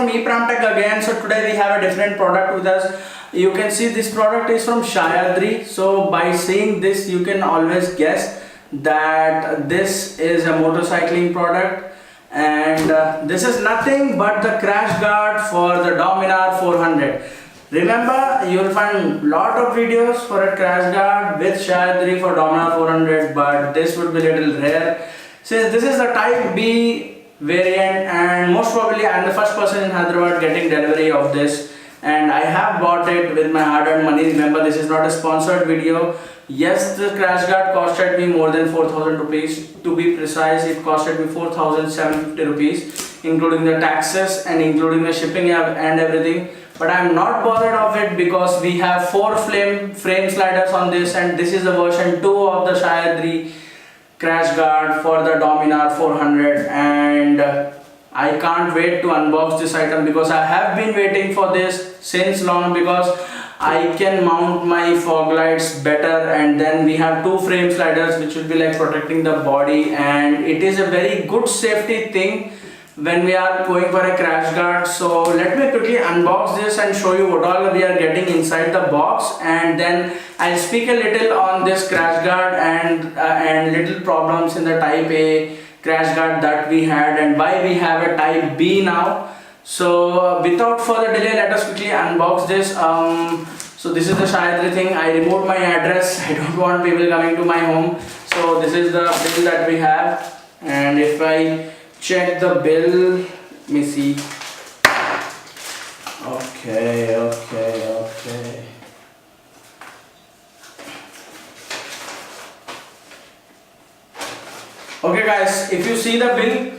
from ePramTech again. So today we have a different product with us. You can see this product is from Sahyadri. So by seeing this you can always guess that this is a motorcycling product, and this is nothing but the crash guard for the Dominar 400. Remember, you will find lot of videos for a crash guard with Sahyadri for Dominar 400, but this would be little rare since this is the type B variant, and most probably I am the first person in Hyderabad getting delivery of this, and I have bought it with my hard-earned money. Remember, this is not a sponsored video. Yes, the crash guard costed me more than 4,000 rupees. To be precise, it costed me 4,750 rupees, including the taxes and including the shipping and everything. But I am not bothered of it because we have 4 frame sliders on this, and this is the version 2 of the Sahyadri crash guard for the Dominar 400, and I can't wait to unbox this item because I have been waiting for this since long, because I can mount my fog lights better, and then we have 2 frame sliders which will be like protecting the body, and it is a very good safety thing when we are going for a crash guard. So let me quickly unbox this and show you what all we are getting inside the box, and then I'll speak a little on this crash guard and little problems in the type A crash guard that we had and why we have a type B now. So without further delay, let us quickly unbox this. So this is the Sahyadri thing. I removed my address. I don't want people coming to my home. So this is the bill that we have, and if I check the bill, let me see. Okay. Okay guys, if you see the bill,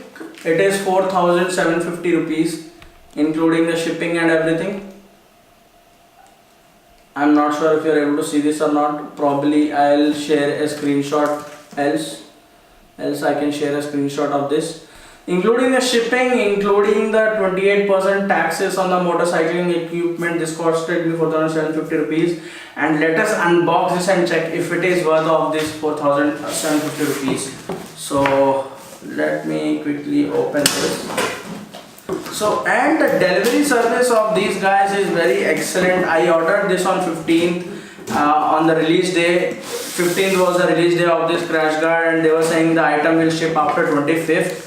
it is 4,750 rupees, including the shipping and everything. I'm not sure if you're able to see this or not. Probably I'll share a screenshot, else I can share a screenshot of this. Including the shipping, including the 28% taxes on the motorcycling equipment, this costed me 4,750 rupees. And let us unbox this and check if it is worth of this 4,750 rupees. So let me quickly open this. So, and the delivery service of these guys is very excellent. I ordered this on 15th on the release day. 15th was the release day of this crash guard, and they were saying the item will ship after 25th.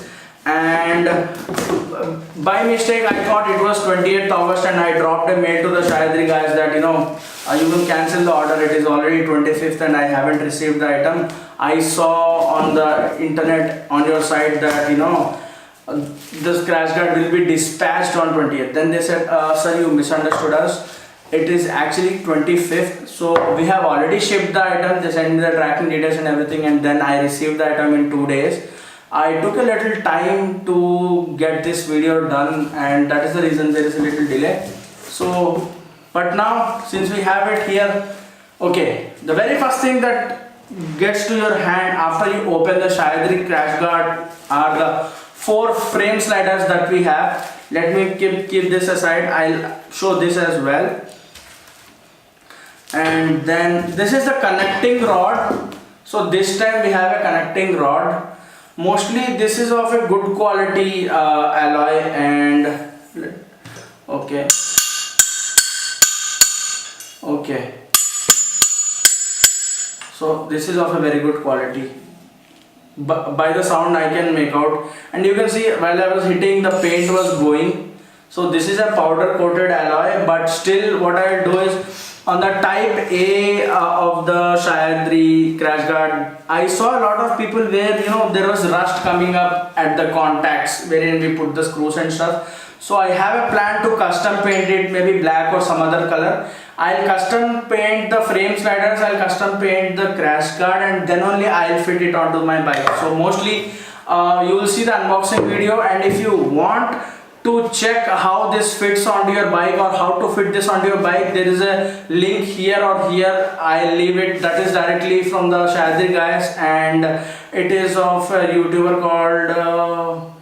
And by mistake I thought it was 28th August, and I dropped a mail to the Sahyadri guys that you can cancel the order, it is already 25th and I haven't received the item. I saw on the internet on your site that this crash guard will be dispatched on 20th. Then they said, sir, you misunderstood us, it is actually 25th. So we have already shipped the item. They sent me the tracking details and everything, and then I received the item in 2 days. I took a little time to get this video done, and that is the reason there is a little delay. So, but now since we have it here, okay, the very first thing that gets to your hand after you open the Sahyadri crash guard are the 4 frame sliders that we have. Let me keep this aside. I'll show this as well. And then this is the connecting rod. So this time we have a connecting rod. Mostly this is of a good quality alloy, and okay. So this is of a very good quality. By the sound I can make out, and you can see while I was hitting, the paint was going. So this is a powder coated alloy, but still what I do is, on the type A of the Sahyadri crash guard, I saw a lot of people where there was rust coming up at the contacts wherein we put the screws and stuff. So I have a plan to custom paint it, maybe black or some other color. I'll custom paint the frame sliders, I'll custom paint the crash guard, and then only I'll fit it onto my bike. So mostly you will see the unboxing video, and if you want to check how this fits onto your bike or how to fit this onto your bike, there is a link here or here. I'll leave it. That is directly from the Sahyadri guys, and it is of a YouTuber called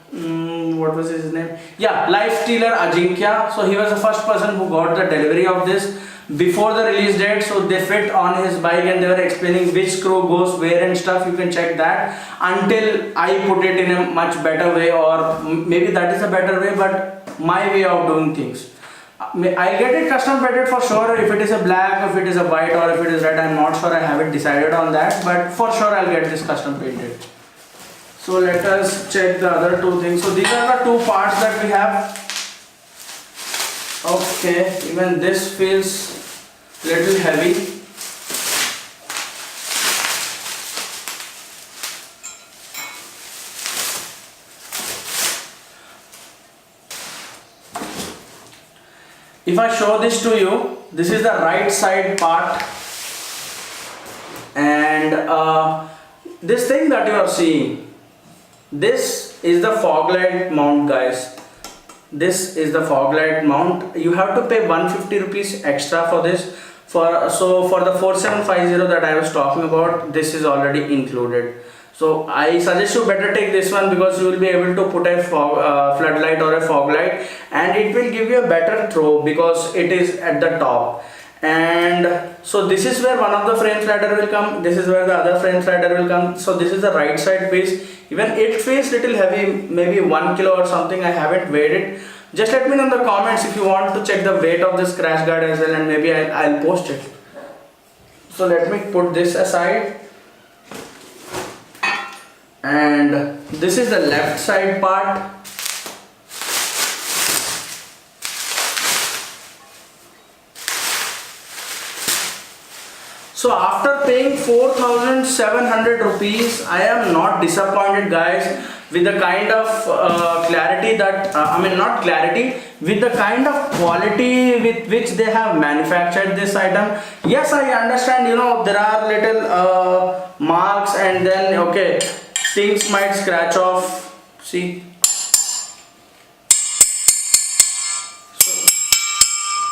what was his name? Yeah, Lifestealer Ajinkya. So he was the first person who got the delivery of this before the release date. So they fit on his bike, and they were explaining which screw goes where and stuff. You can check that until I put it in a much better way, or maybe that is a better way, but my way of doing things. I'll get it custom painted for sure. If it is a black, if it is a white, or if it is red, I'm not sure. I haven't decided on that, but for sure I'll get this custom painted. So let us check the other two things. So these are the two parts that we have. Okay, even this feels little heavy. If I show this to you, this is the right side part, and this thing that you are seeing, this is the fog light mount, guys. This is the fog light mount. You have to pay 150 rupees extra for this. For the 4750 that I was talking about, this is already included. So I suggest you better take this one, because you will be able to put a floodlight or a fog light, and it will give you a better throw because it is at the top. And so this is where one of the frame slider will come, this is where the other frame slider will come. So this is the right side piece. Even it feels little heavy, maybe 1 kilo or something. I haven't weighed it. Just let me know in the comments if you want to check the weight of this crash guard as well, and maybe I'll post it. So let me put this aside. And this is the left side part. So after paying 4,700 rupees, I am not disappointed, guys, with the kind of clarity that, not clarity, with the kind of quality with which they have manufactured this item. Yes, I understand, there are little marks, and then, okay, things might scratch off. See,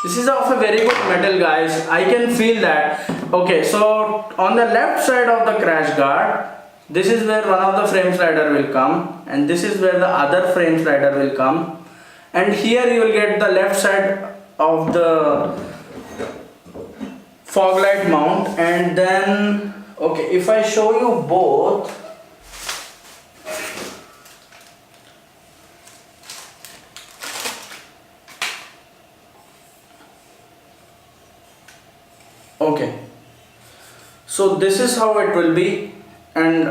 this is of a very good metal, guys. I can feel that. Okay, so on the left side of the crash guard, this is where one of the frame slider will come, and this is where the other frame slider will come, and here you will get the left side of the fog light mount. And then, okay, if I show you both, okay, so this is how it will be, and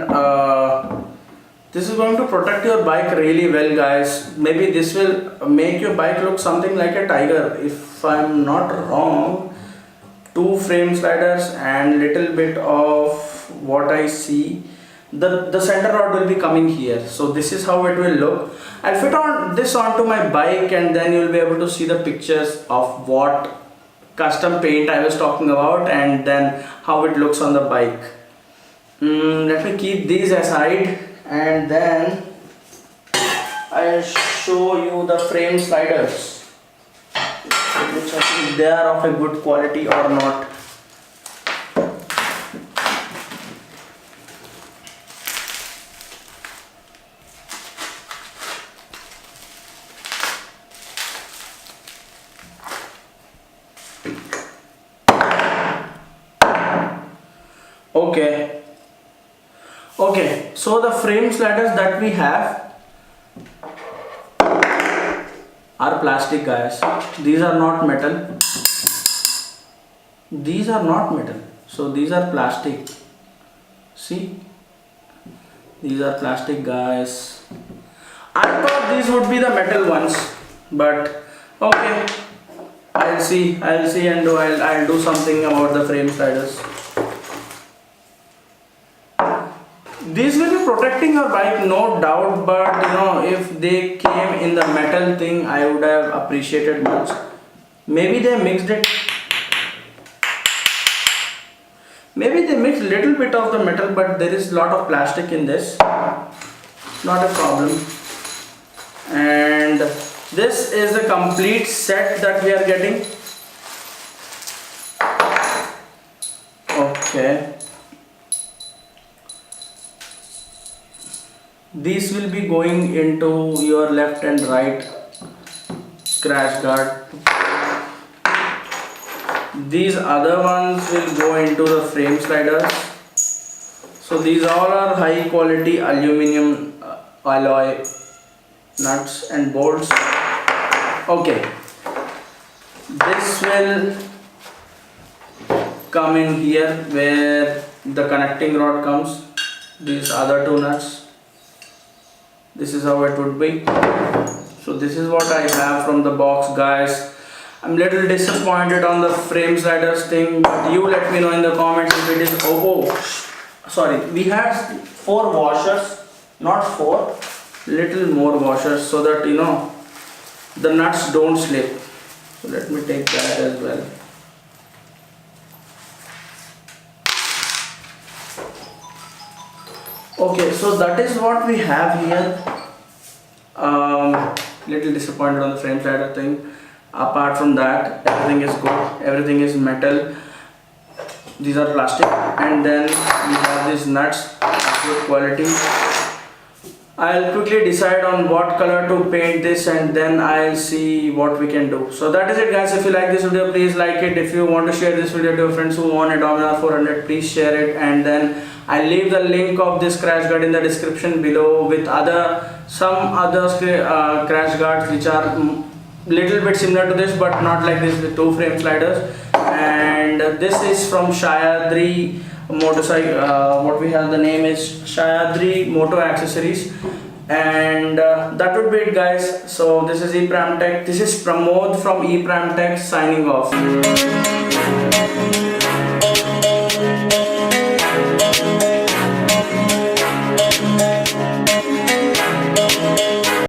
this is going to protect your bike really well, guys. Maybe this will make your bike look something like a tiger, if I'm not wrong. Two frame sliders and little bit of what I see, the center rod will be coming here. So this is how it will look. I'll fit on this onto my bike, and then you'll be able to see the pictures of what custom paint I was talking about, and then how it looks on the bike. Let me keep these aside, and then I'll show you the frame sliders, which I think they are of a good quality or not. Okay, so the frame sliders that we have are plastic, guys. These are not metal. These are not metal. So these are plastic. See? These are plastic, guys. I thought these would be the metal ones, but okay. I'll see and I'll do something about the frame sliders. These will be protecting your bike, no doubt, but if they came in the metal thing, I would have appreciated much. Maybe they mixed it. Maybe they mixed little bit of the metal, but there is a lot of plastic in this. Not a problem. And this is the complete set that we are getting. Okay. These will be going into your left and right crash guard. These other ones will go into the frame sliders. So these all are high quality aluminum alloy nuts and bolts. Okay, this will come in here where the connecting rod comes, these other two nuts. This is how it would be. So this is what I have from the box, guys. I'm little disappointed on the frame sliders thing, but you let me know in the comments if it is. Sorry, we have 4 washers, not 4, little more washers, so that you know the nuts don't slip. So let me take that as well. Okay, so that is what we have here. Little disappointed on the frame slider thing. Apart from that, everything is good. Everything is metal. These are plastic, and then we have these nuts, good quality. I'll quickly decide on what color to paint this, and then I'll see what we can do. So that is it, guys. If you like this video, please like it. If you want to share this video to your friends who want a Dominar 400, please share it. And then I'll leave the link of this crash guard in the description below with some other crash guards which are little bit similar to this, but not like this with 2 frame sliders. And this is from Sahyadri motorcycle. What we have, the name is Sahyadri Moto Accessories. And that would be it, guys. So this is Pramtech. This is Pramod from Pramtech signing off.